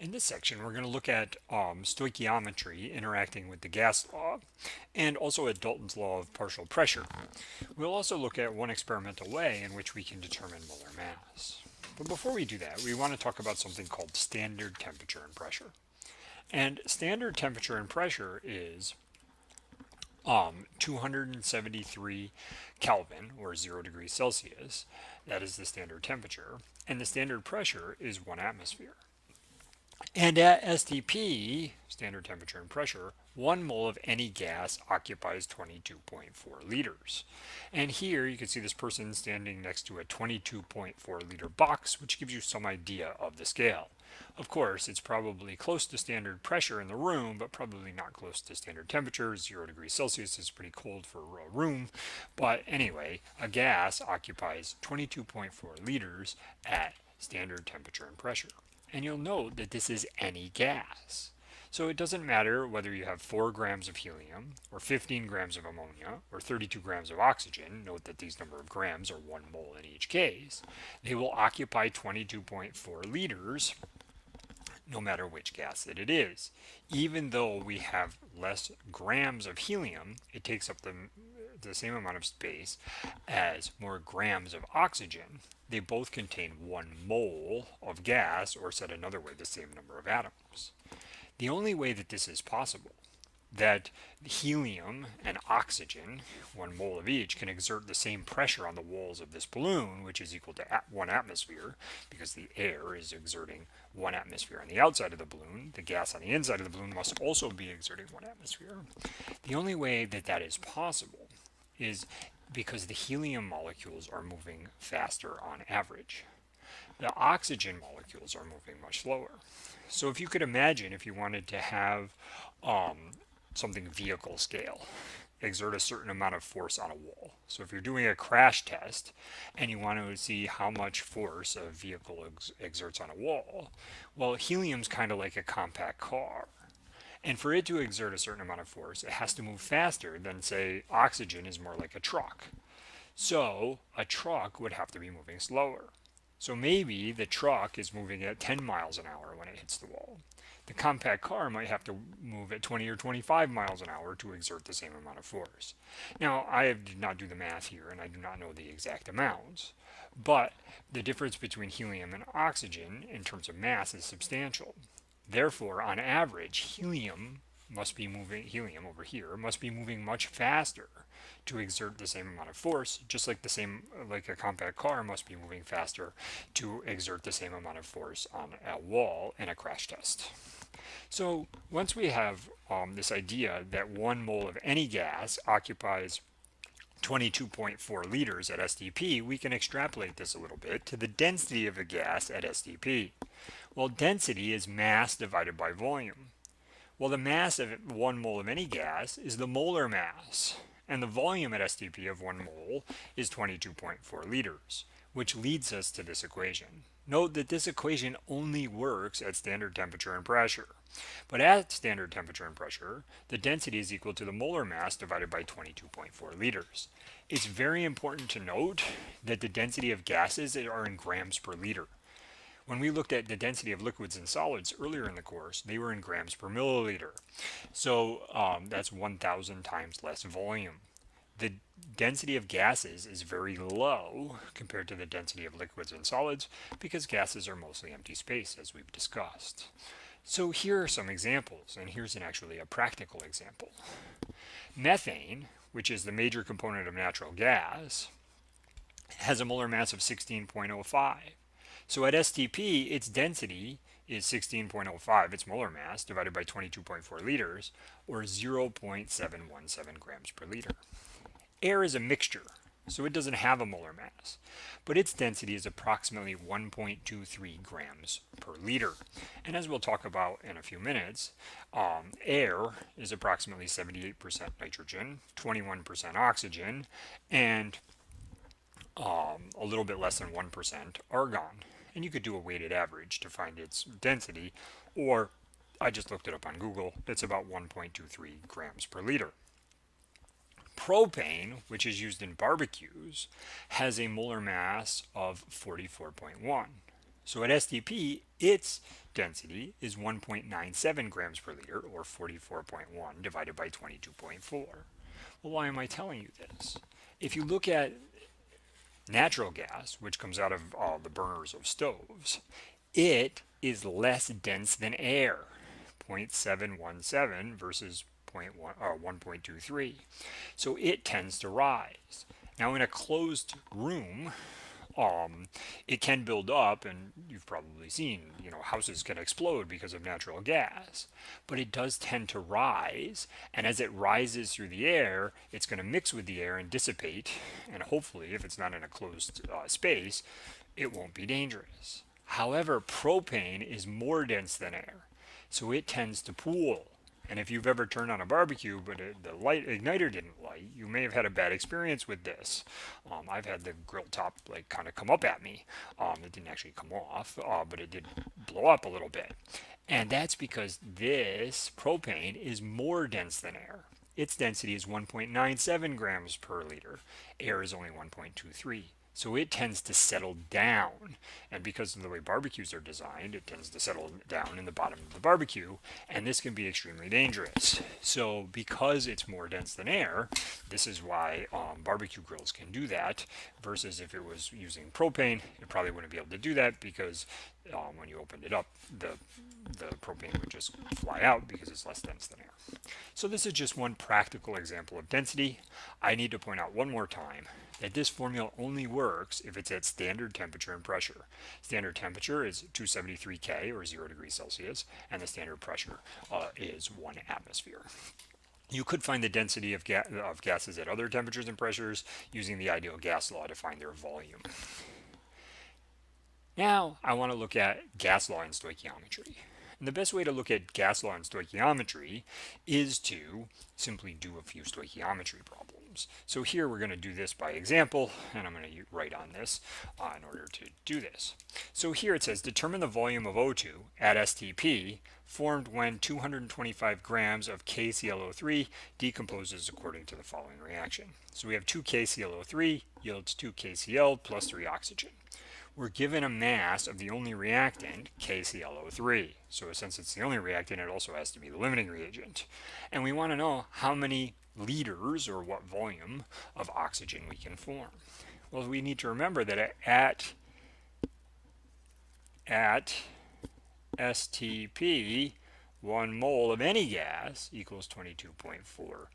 In this section, we're going to look at stoichiometry interacting with the gas law and also at Dalton's law of partial pressure. We'll also look at one experimental way in which we can determine molar mass. But before we do that, we want to talk about something called standard temperature and pressure. And standard temperature and pressure is 273 Kelvin, or 0 degrees Celsius. That is the standard temperature. And the standard pressure is 1 atmosphere. And at STP, standard temperature and pressure, 1 mole of any gas occupies 22.4 liters. And here you can see this person standing next to a 22.4 liter box, which gives you some idea of the scale. Of course, it's probably close to standard pressure in the room, but probably not close to standard temperature. 0 degrees Celsius is pretty cold for a room. But anyway, a gas occupies 22.4 liters at standard temperature and pressure. And you'll note that this is any gas. So it doesn't matter whether you have 4 grams of helium, or 15 grams of ammonia, or 32 grams of oxygen. Note that these number of grams are 1 mole in each case. They will occupy 22.4 liters no matter which gas that it is. Even though we have less grams of helium, it takes up the same amount of space as more grams of oxygen. They both contain 1 mole of gas, or said another way, the same number of atoms. The only way that this is possible, that helium and oxygen, 1 mole of each, can exert the same pressure on the walls of this balloon, which is equal to 1 atmosphere, because the air is exerting 1 atmosphere on the outside of the balloon. The gas on the inside of the balloon must also be exerting 1 atmosphere. The only way that that is possible is because the helium molecules are moving faster on average. The oxygen molecules are moving much slower. So if you could imagine, if you wanted to have something vehicle scale, exert a certain amount of force on a wall. So if you're doing a crash test and you want to see how much force a vehicle exerts on a wall, well, helium's kind of like a compact car. And for it to exert a certain amount of force, it has to move faster than, say, oxygen is more like a truck. So a truck would have to be moving slower. So maybe the truck is moving at 10 miles an hour when it hits the wall. The compact car might have to move at 20 or 25 miles an hour to exert the same amount of force. Now, I did not do the math here, and I do not know the exact amounts, but the difference between helium and oxygen in terms of mass is substantial. Therefore, on average, helium over here must be moving much faster to exert the same amount of force, just like a compact car must be moving faster to exert the same amount of force on a wall in a crash test. So once we have this idea that 1 mole of any gas occupies 22.4 liters at STP, we can extrapolate this a little bit to the density of a gas at STP. Well, density is mass divided by volume. Well, the mass of 1 mole of any gas is the molar mass, and the volume at STP of 1 mole is 22.4 liters, which leads us to this equation. Note that this equation only works at standard temperature and pressure. But at standard temperature and pressure, the density is equal to the molar mass divided by 22.4 liters. It's very important to note that the density of gases are in grams per liter. When we looked at the density of liquids and solids earlier in the course, they were in grams per milliliter. So that's 1,000 times less volume. The density of gases is very low compared to the density of liquids and solids because gases are mostly empty space, as we've discussed. So here are some examples, and here's actually a practical example. Methane, which is the major component of natural gas, has a molar mass of 16.05. So at STP, its density is 16.05, its molar mass, divided by 22.4 liters, or 0.717 grams per liter. Air is a mixture, so it doesn't have a molar mass, but its density is approximately 1.23 grams per liter. And as we'll talk about in a few minutes, air is approximately 78% nitrogen, 21% oxygen, and a little bit less than 1% argon. And you could do a weighted average to find its density, or I just looked it up on Google, it's about 1.23 grams per liter. Propane, which is used in barbecues, has a molar mass of 44.1. So at STP, its density is 1.97 grams per liter, or 44.1 divided by 22.4. Well, why am I telling you this? If you look at natural gas, which comes out of the burners of stoves, it is less dense than air, 0.717 versus 1.23. So it tends to rise. Now, in a closed room, it can build up, and you've probably seen, houses can explode because of natural gas, but it does tend to rise, and as it rises through the air, it's going to mix with the air and dissipate, and hopefully, if it's not in a closed space, it won't be dangerous. However, propane is more dense than air, so it tends to pool. And if you've ever turned on a barbecue but the igniter didn't light, you may have had a bad experience with this. I've had the grill top kind of come up at me. It didn't actually come off, but it did blow up a little bit. And that's because this propane is more dense than air. Its density is 1.97 grams per liter. Air is only 1.23. So it tends to settle down. And because of the way barbecues are designed, it tends to settle down in the bottom of the barbecue. And this can be extremely dangerous. So because it's more dense than air, this is why barbecue grills can do that. Versus if it was using propane, it probably wouldn't be able to do that because when you opened it up, the propane would just fly out because it's less dense than air. So this is just one practical example of density. I need to point out one more time that this formula only works if it's at standard temperature and pressure. Standard temperature is 273 K, or 0 degrees Celsius, and the standard pressure is 1 atmosphere. You could find the density of gases at other temperatures and pressures using the ideal gas law to find their volume. Now I want to look at gas law and stoichiometry. And the best way to look at gas law and stoichiometry is to simply do a few stoichiometry problems. So here we're going to do this by example, and I'm going to write on this in order to do this. So here it says determine the volume of O2 at STP formed when 225 grams of KClO3 decomposes according to the following reaction. So we have 2 KClO3 yields 2 KCl plus 3 oxygen. We're given a mass of the only reactant, KClO3. So since it's the only reactant, it also has to be the limiting reagent. And we want to know how many liters, or what volume, of oxygen we can form. Well, we need to remember that at STP, 1 mole of any gas equals 22.4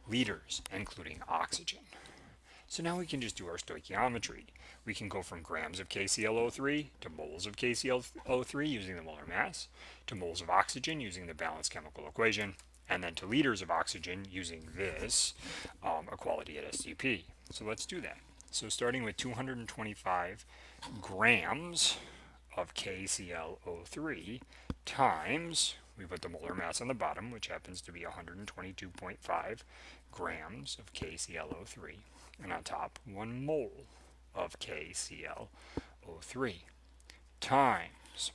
liters, including oxygen. So now we can just do our stoichiometry. We can go from grams of KClO3 to moles of KClO3 using the molar mass, to moles of oxygen using the balanced chemical equation, and then to liters of oxygen using this equality at STP. So let's do that. So starting with 225 grams of KClO3 times, we put the molar mass on the bottom, which happens to be 122.5 grams of KClO3, and on top 1 mole of KClO3 times.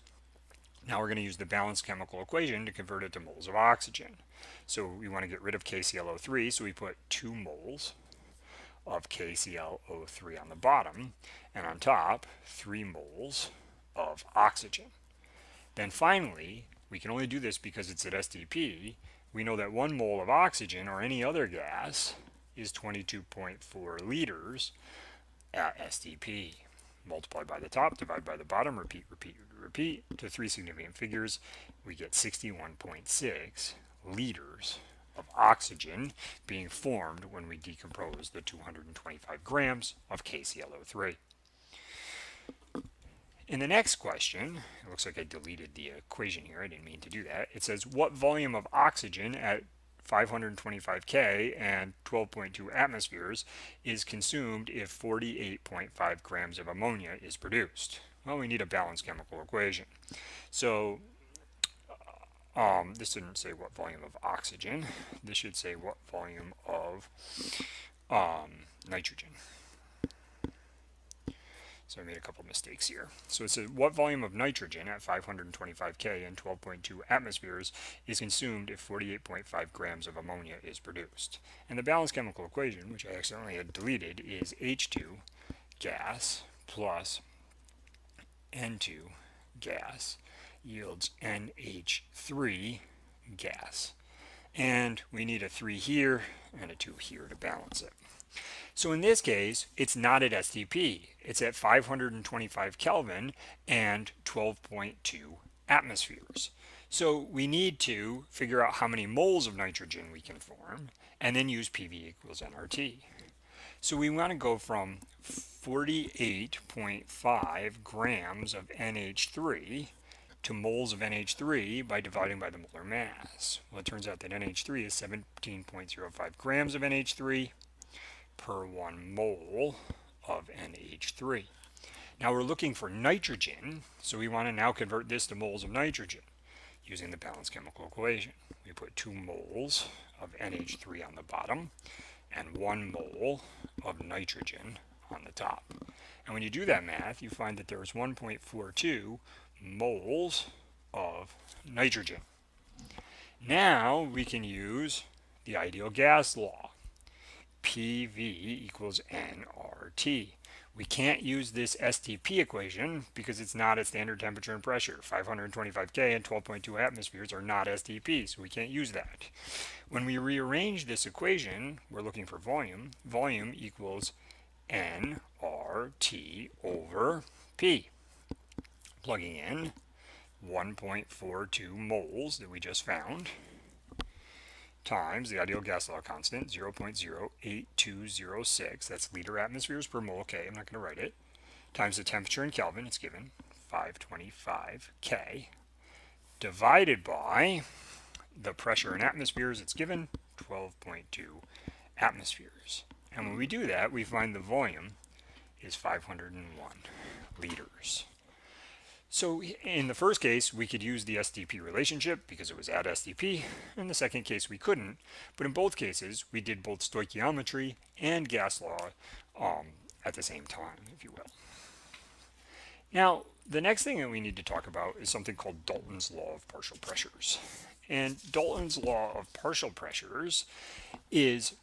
Now we're going to use the balanced chemical equation to convert it to moles of oxygen. So we want to get rid of KClO3, so we put 2 moles of KClO3 on the bottom, and on top 3 moles of oxygen. Then finally, we can only do this because it's at STP. We know that 1 mole of oxygen, or any other gas, is 22.4 liters at STP. Multiply by the top, divide by the bottom, repeat, repeat, repeat to 3 significant figures. We get 61.6 liters of oxygen being formed when we decompose the 225 grams of KClO3. In the next question, it looks like I deleted the equation here. I didn't mean to do that. It says, what volume of oxygen at 525 K and 12.2 atmospheres is consumed if 48.5 grams of ammonia is produced? Well, we need a balanced chemical equation. So this didn't say what volume of oxygen. This should say what volume of nitrogen. So I made a couple mistakes here. So it says what volume of nitrogen at 525 K and 12.2 atmospheres is consumed if 48.5 grams of ammonia is produced. And the balanced chemical equation, which I accidentally had deleted, is H2 gas plus N2 gas yields NH3 gas. And we need a 3 here and a 2 here to balance it. So in this case, it's not at STP. It's at 525 Kelvin and 12.2 atmospheres. So we need to figure out how many moles of nitrogen we can form and then use PV equals nRT. So we want to go from 48.5 grams of NH3 to moles of NH3 by dividing by the molar mass. Well, it turns out that NH3 is 17.05 grams of NH3 per 1 mole of NH3. Now we're looking for nitrogen, so we want to now convert this to moles of nitrogen using the balanced chemical equation. We put 2 moles of NH3 on the bottom and 1 mole of nitrogen on the top. And when you do that math, you find that there's 1.42 moles of nitrogen. Now we can use the ideal gas law. PV equals nRT. We can't use this STP equation because it's not at standard temperature and pressure. 525 K and 12.2 atmospheres are not STP, so we can't use that. When we rearrange this equation, we're looking for volume. Volume equals nRT over P. Plugging in 1.42 moles that we just found times the ideal gas law constant, 0.08206, that's liter atmospheres per mole K, I'm not going to write it, times the temperature in Kelvin, it's given 525 K, divided by the pressure in atmospheres, it's given 12.2 atmospheres. And when we do that, we find the volume is 501 liters. So in the first case, we could use the STP relationship because it was at STP. In the second case, we couldn't. But in both cases, we did both stoichiometry and gas law at the same time, if you will. Now, the next thing that we need to talk about is something called Dalton's law of partial pressures. And Dalton's law of partial pressures is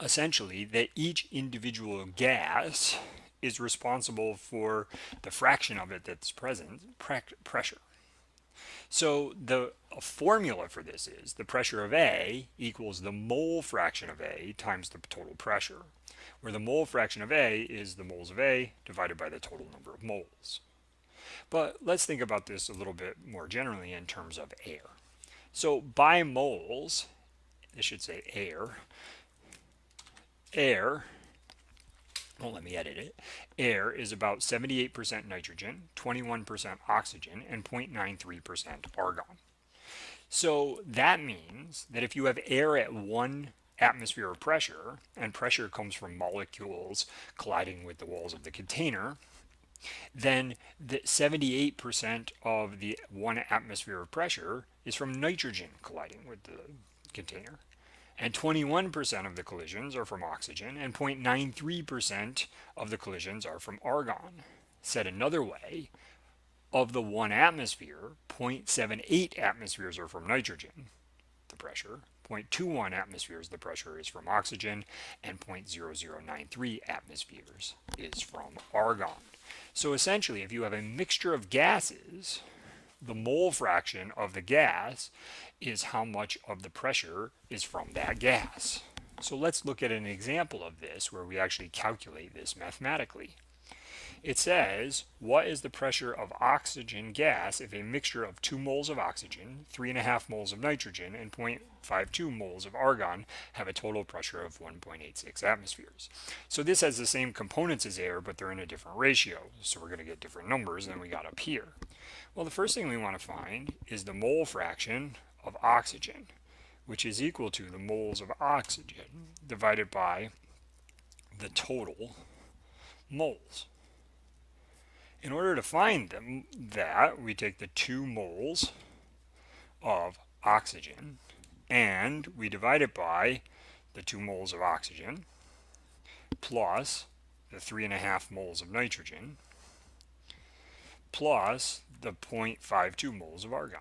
essentially that each individual gas is responsible for the fraction of it that's present, pressure. So the formula for this is the pressure of A equals the mole fraction of A times the total pressure, where the mole fraction of A is the moles of A divided by the total number of moles. But let's think about this a little bit more generally in terms of air. So by moles, this should say air, well, let me edit it. Air is about 78% nitrogen, 21% oxygen, and 0.93% argon. So that means that if you have air at 1 atmosphere of pressure, and pressure comes from molecules colliding with the walls of the container, then the 78% of the 1 atmosphere of pressure is from nitrogen colliding with the container. And 21% of the collisions are from oxygen, and 0.93% of the collisions are from argon. Said another way, of the 1 atmosphere, 0.78 atmospheres are from nitrogen, the pressure, 0.21 atmospheres the pressure is from oxygen, and 0.0093 atmospheres is from argon. So essentially, if you have a mixture of gases, the mole fraction of the gas is how much of the pressure is from that gas. So let's look at an example of this where we actually calculate this mathematically. It says, what is the pressure of oxygen gas if a mixture of 2 moles of oxygen, 3.5 moles of nitrogen, and 0.52 moles of argon have a total pressure of 1.86 atmospheres? So this has the same components as air, but they're in a different ratio. So we're going to get different numbers than we got up here. Well, the first thing we want to find is the mole fraction of oxygen, which is equal to the moles of oxygen divided by the total moles. In order to find that, we take the 2 moles of oxygen and we divide it by the 2 moles of oxygen plus the 3.5 moles of nitrogen plus the 0.52 moles of argon.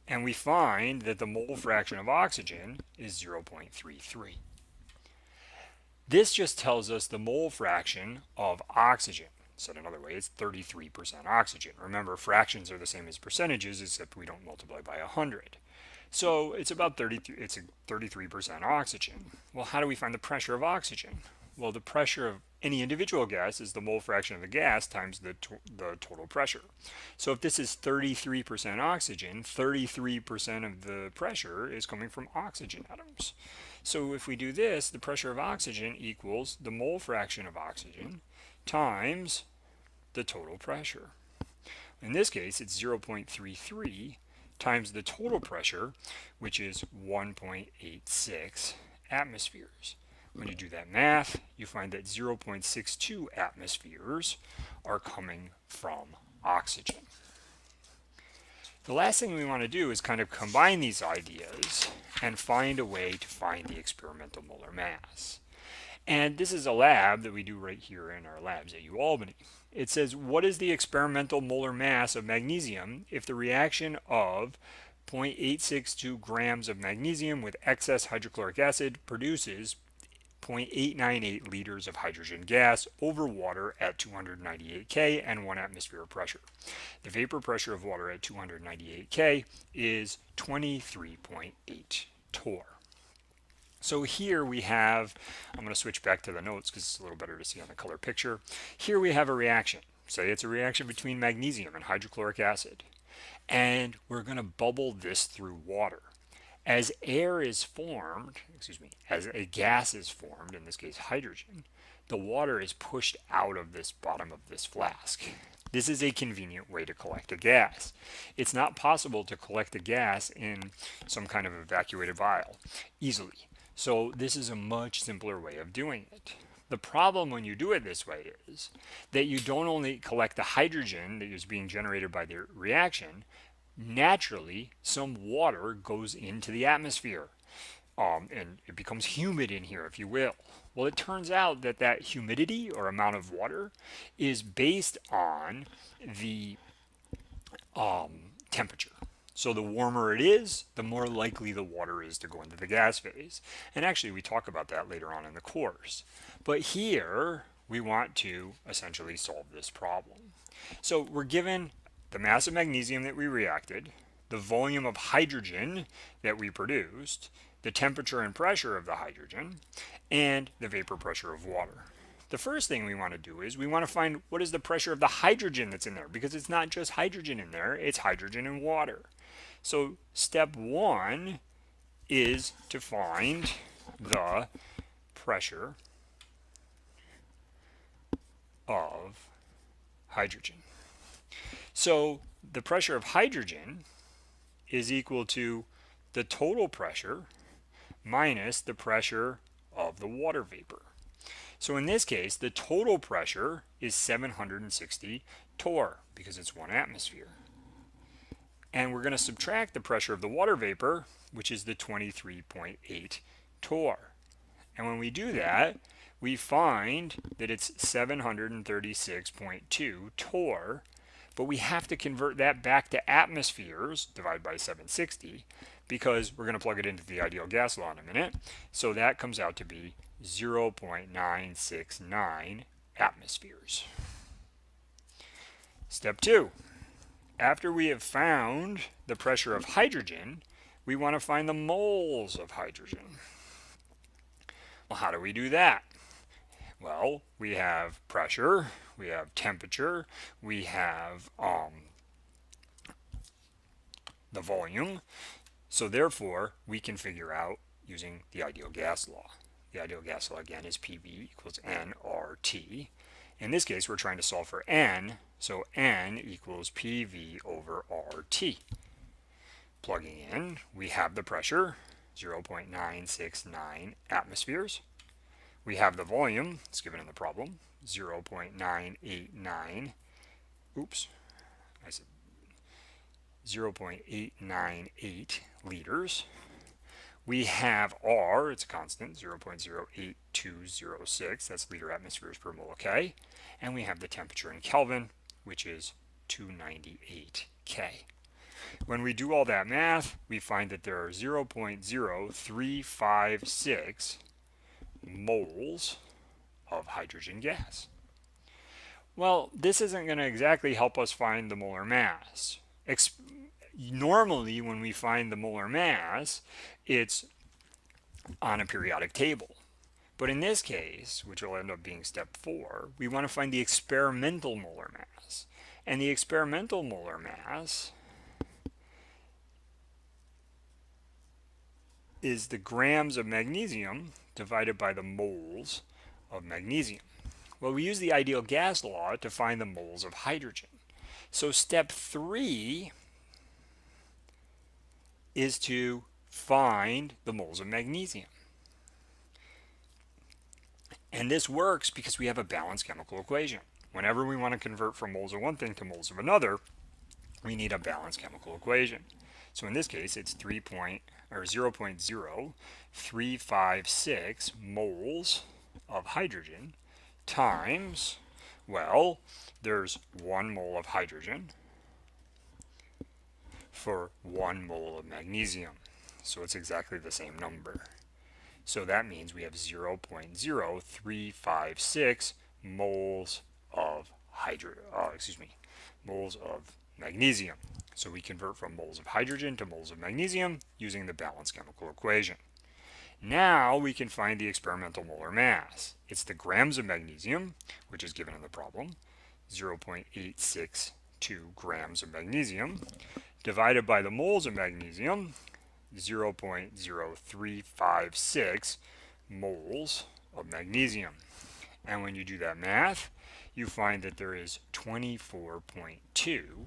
And we find that the mole fraction of oxygen is 0.33. This just tells us the mole fraction of oxygen. said another way, it's 33% oxygen. Remember, fractions are the same as percentages, except we don't multiply by 100. So it's about 33% oxygen. Well, how do we find the pressure of oxygen? Well, the pressure of any individual gas is the mole fraction of the gas times the total pressure. So if this is 33% oxygen, 33% of the pressure is coming from oxygen atoms. So if we do this, the pressure of oxygen equals the mole fraction of oxygen times the total pressure. In this case, it's 0.33 times the total pressure, which is 1.86 atmospheres. When you do that math, you find that 0.62 atmospheres are coming from oxygen. The last thing we want to do is kind of combine these ideas and find a way to find the experimental molar mass. And this is a lab that we do right here in our labs at UAlbany. It says, what is the experimental molar mass of magnesium if the reaction of 0.862 grams of magnesium with excess hydrochloric acid produces 0.898 liters of hydrogen gas over water at 298 K and 1 atmosphere of pressure. The vapor pressure of water at 298 K is 23.8 torr. So here we have, I'm going to switch back to the notes because it's a little better to see on the color picture. Here we have a reaction. Say it's a reaction between magnesium and hydrochloric acid. And we're going to bubble this through water. As air is formed, as a gas is formed, in this case hydrogen, the water is pushed out of this bottom of this flask. This is a convenient way to collect a gas. It's not possible to collect a gas in some kind of evacuated vial easily. So this is a much simpler way of doing it. The problem when you do it this way is that you don't only collect the hydrogen that is being generated by the reaction. Naturally, some water goes into the atmosphere, and it becomes humid in here, if you will. Well, it turns out that that humidity or amount of water is based on the temperature. So the warmer it is, the more likely the water is to go into the gas phase. And actually, we talk about that later on in the course. But here, we want to essentially solve this problem. So we're given the mass of magnesium that we reacted, the volume of hydrogen that we produced, the temperature and pressure of the hydrogen, and the vapor pressure of water. The first thing we want to do is we want to find what is the pressure of the hydrogen that's in there, because it's not just hydrogen in there, it's hydrogen and water. So step one is to find the pressure of hydrogen. So the pressure of hydrogen is equal to the total pressure minus the pressure of the water vapor. So in this case, the total pressure is 760 torr because it's 1 atmosphere. And we're going to subtract the pressure of the water vapor, which is the 23.8 torr. And when we do that, we find that it's 736.2 torr, but we have to convert that back to atmospheres, divide by 760, because we're going to plug it into the ideal gas law in a minute. So that comes out to be 0.969 atmospheres. Step 2. After we have found the pressure of hydrogen, we want to find the moles of hydrogen. Well, how do we do that? Well, we have pressure, we have temperature, we have the volume. So therefore, we can figure out using the ideal gas law. The ideal gas law, again, is PV equals nRT. In this case, we're trying to solve for n, so n equals PV over RT. Plugging in, we have the pressure, 0.969 atmospheres. We have the volume, it's given in the problem, 0.989, oops, I said 0.898 liters. We have R, it's a constant, 0.08206, that's liter atmospheres per mole K. And we have the temperature in Kelvin, which is 298 K. When we do all that math, we find that there are 0.0356 moles of hydrogen gas. Well, this isn't going to exactly help us find the molar mass. Normally, when we find the molar mass, it's on a periodic table. But in this case, which will end up being step 4, we want to find the experimental molar mass. And the experimental molar mass is the grams of magnesium divided by the moles of magnesium. Well, we use the ideal gas law to find the moles of hydrogen. So step 3 is to find the moles of magnesium. And this works because we have a balanced chemical equation. Whenever we want to convert from moles of one thing to moles of another, we need a balanced chemical equation. So in this case, it's 0.0356 moles of hydrogen times, well, there's 1 mole of hydrogen for 1 mole of magnesium. So it's exactly the same number. So that means we have 0.0356 moles of moles of magnesium. So we convert from moles of hydrogen to moles of magnesium using the balanced chemical equation. Now we can find the experimental molar mass. It's the grams of magnesium, which is given in the problem, 0.862 grams of magnesium, divided by the moles of magnesium, 0.0356 moles of magnesium. And when you do that math, you find that there is 24.2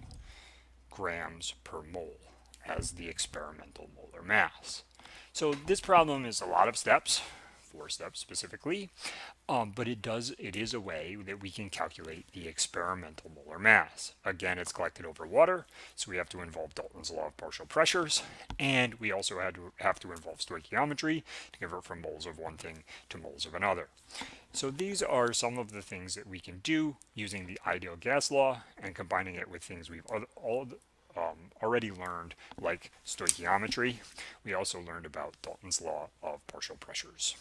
grams per mole as the experimental molar mass. So this problem is a lot of steps, 4 steps specifically, but it is a way that we can calculate the experimental molar mass. Again, it's collected over water, so we have to involve Dalton's law of partial pressures, and we also have to involve stoichiometry to convert from moles of one thing to moles of another. So these are some of the things that we can do using the ideal gas law and combining it with things we've already learned, like stoichiometry. We also learned about Dalton's law of partial pressures.